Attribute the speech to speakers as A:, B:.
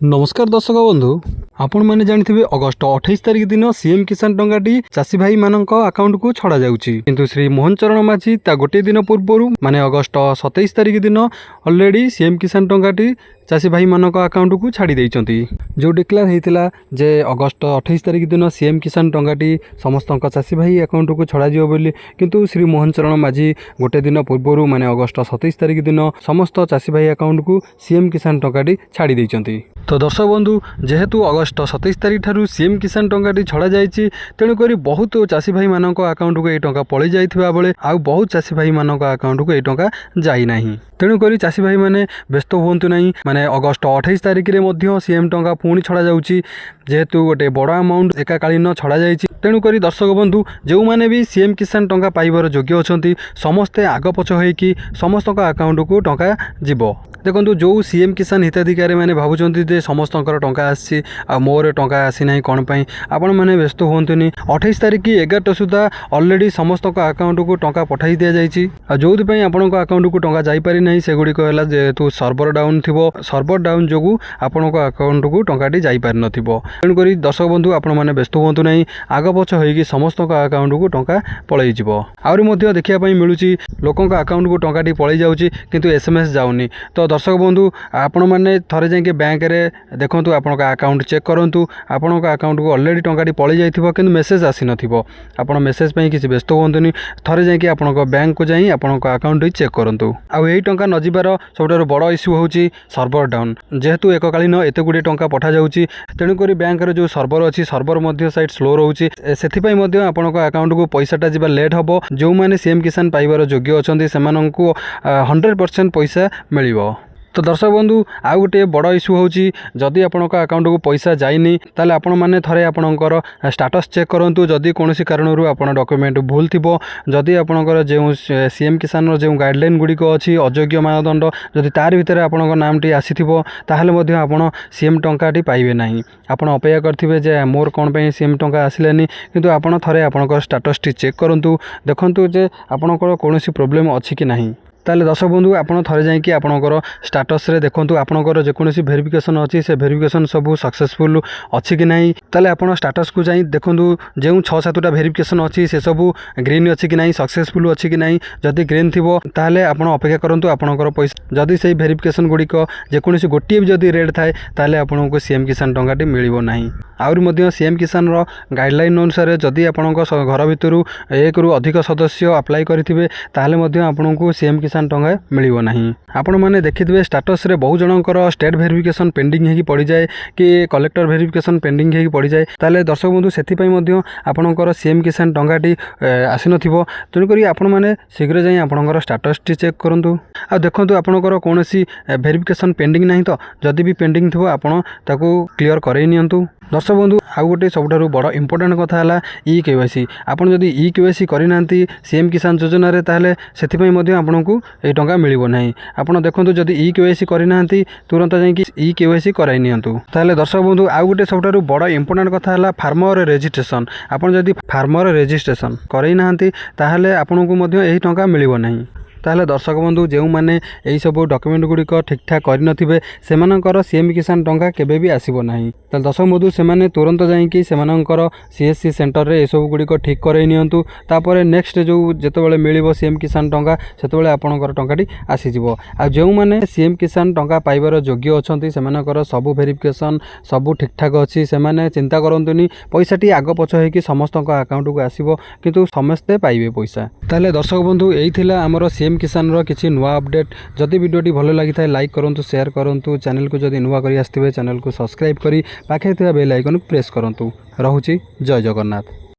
A: नमस्कार दर्शक बंधु आपण मैंने जानिथिबे अगस्ट 28 तारिख दिन सीएम किसान टंकाटी चाषी भाई मानक अकाउंट को छड़ा जाउची किंतु श्री मोहन चरण माझी ता गोटे दिन पूर्व माने अगस्ट 27 तारिख दिन ऑलरेडी सीएम किसान टंकाटी चाषी भाई मानक अकाउंट को छाड़ी देइचंती जो डिक्लेयर हेतिला जे अगस्ट 28 तारिख दिन सीएम किसान टंकाटी समस्त चाषी भाई अकाउंट को छड़ा जियो बोली किंतु श्री मोहन चरण माझी गोटे दिन पूर्व माने अगस्ट 27 तारिख दिन समस्त चाषी भाई अकाउंट को सीएम किसान टंकाटी छाड़ी देइचंती। तो दर्शक बंधु जेहेतु अगस्ट 27 तारिख ठारू सीएम किसान टंकाटी छड़ा जाइछि तेणुकरी बहुत चाषी भाई मानक अकाउंट को ये टंका पलि जाइथिबा बेले आउ बहुत चाषी भाई मानक अकाउंट को ये टंका जाई नाही तेणुकरी चाषी भाई माने व्यस्त हुअंतु नहीं माने अगस्ट 28 तारिख रे मध्य सीएम टंका पुणी छड़ा जाउछि जेहेतु गोटे बड़ अमाउंट एकाकालीन छड़ा जाइछि तेणुकरी दर्शक बंधु जो माने भी सीएम किसान टंका पाइबार योग्य अछंती समस्ते आग पछ होइकि समस्त अकाउंट को टंका जीवो। देखो जो सीएम किसान हिताधिकारी मैंने भावुंट जे समस्त टंका आसी मोर टंका आसी ना कौन पाई आपण मैंने व्यस्त हुंतुनि 28 तारिख की 11टा सुधा ऑलरेडी समस्त अकाउंट को टंका पठाई दि जाइछि जो आपण अकाउंट को टंका जाई पारि नै सेगुड़िक है जेहेतु सर्वर डाउन थी सर्वर डाउन जो आपण अकाउंट को टंकाटी जाई पारि नथिबो तेणुकरी दर्शक बंधु आपण मैंने व्यस्त हुंतु नै आग पछ होइकि समस्त अकाउंट को टंका पळै जिवो। आउरी मध्ये देखिया पई मिलुची लोकंक अकाउंट को टंकाटी पळै जाउची किंतु एसएमएस जाउनी। तो दर्शक बंधु आपण मैंने थरे जाके बैंक रे देखंतु आपण अकाउंट चेक करंतु आपण अकाउंट को ऑलरेडी टंकाटी पळै जाइथिबो किंतु मेसेज आसी नथिबो आपण मेसेज पई किछि व्यस्त होंतुनी थरे जाके आपण बैंक को जाई आपण अकाउंट चेक करंतु। आ एई टंका न जिबार सबटारो बड़ इश्यू होउची सर्वर डाउन जेहेतु एककालीन एते गुडी टंका पठा जाउची तेणुकरी बैंक रे जो सर्वर अछि सर्वर मध्ये साइट स्लो रहउची सेथि पई मध्ये आपण अकाउंट को पैसाटा जिबा लेट हबो जो माने सीएम किसान पाइबार योग्य अछंती सेमानंकु 100% पैसा मिलिबो। तो दर्शक बंधु आउ गोटे बड़ इश्यू होउची जदि आपणक अकाउंट को पैसा जाइनी ताले आपण माने थरे आपणकर स्टेटस चेक करंतु जदि कोनोसी कारणरू आपण डॉक्यूमेंट भूल थिबो जदि आपणकर जे सीएम किसान रो जे गाइडलाइन गुडी को अछि अयोग्य मानदंड जदि तार भितर आपणक नामटी आसीथिबो ताहाले मध्ये आपण सीएम टंकाटी पाइबे नाही आपण अपेक्षा करथिबे जे मोर कोन पई सीएम टंका आसिलेनी किंतु आपण थरे आपणकर स्टेटस टी चेक करंतु देखंतु जे आपणकर कोनोसी प्रॉब्लम अछि कि नाही ताले दर्शक बंधु आपण थरे जाई कि आपणकर स्टेटस रे देखंतु आपणकर जे कोनोसी वेरिफिकेशन अछि से वेरिफिकेशन सब सक्सेसफुल अछि कि नाही ताले आपण स्टेटस को जाई देखंतु जे 6-7टा वेरिफिकेशन अछि से सब ग्रीन अछि कि नाही सक्सेसफुल अछि कि नाही जदि ग्रीन थिबो ताले आपण अपेक्षा करंतु आपणकर पैसा जदि सेही वेरिफिकेशन गुडी को जे कोनोसी गोटिए भी जदि रेड थाए ताले आपणको सीएम किसान टंकाटी मिलिबो नाही। आउर मध्ये सीएम किसान रो गाइडलाइन अनुसार जदि आपणको घर भितरु एक रु अधिक सदस्य अप्लाई करिथिबे ताले मध्ये आपणको सीएम किसान टंका मिलिबो नाही। आपण माने देखिथिबे स्टेटस रे बहु जनकर स्टेट वेरिफिकेशन पेंडिंग हेकी पड़ी जाए कि कलेक्टर वेरिफिकेशन पेंडिंग हेकी पड़ी जाए ताले दर्शक बंधु सेथि पई मध्ये आपणकर सीएम किसान टंकाटी आसी नथिबो तेणुकरी आपण माने शीघ्र जाई आपणकर स्टेटस टी चेक करंतु आ देखंतु आपणकर कोनोसी वेरिफिकेशन पेंडिंग नाही तो जदि भी पेंडिंग थिबो आपण ताकू क्लियर करै नियंतु। दर्शक बंधु आउ गोटे सबुठारु बड़ इंपोर्टेंट कथा है ई केवाईसी आपण जदि ई केवाईसी करना सीएम किसान योजना रे ताहले सेथि पई मध्ये आपनकु ए टंका मिलिबो नाही आपण देखंतु जदि ई केवाईसी करना तुरंत जाई ई केवाईसी कराई नियंतु। ताहले दर्शक बंधु आउ गोटे सबुठारु बड़ इंपोर्टेंट कथा है फार्मर रजिस्ट्रेशन आपण जदि फार्मर रजिस्ट्रेशन करई नाहंती ताहले आपनकु मध्ये एही टंका मिलिबो नाही। ताहले दर्शक बंधु जो माने एही सब डॉक्यूमेंट गुड़िक ठीक ठाक करनथिबे सेमानकर सीएम किसान टंका केबे भी आसीबो नाही। ताहले दर्शक बंधु सेमाने तुरंत जाईकि सेमानकर सीएससी सेंटर रे ए सब गुड़िक ठीक करई नियंतु तापर नेक्स्ट जो जेतेबेले मिलिबो सीएम किसान टंका सेतेबेले आपनकर टंकाटी आसी जिवो। आ जो माने सीएम किसान टंका पाइबार योग्य अछंती सेमानकर सब वेरिफिकेशन सब ठीक ठाक अछि सेमाने चिंता करंतुनी पैसाटी आग पछ हेकि समस्त अकाउंट को आसीबो किंतु समस्ते पाइबे पैसा। ताहले दर्शक बंधु एही थिला हमर सीएम किसान रो किछि नुवा अपडेट जदि वीडियोटी भलो लागि थाए लाइक करंतु शेयर करंतु चैनल को जदि नुवा करी आस्थिबे चैनल को सब्सक्राइब करी पाखे थिबा बेल आइकन प्रेस करंतु। रहुछि जय जगन्नाथ।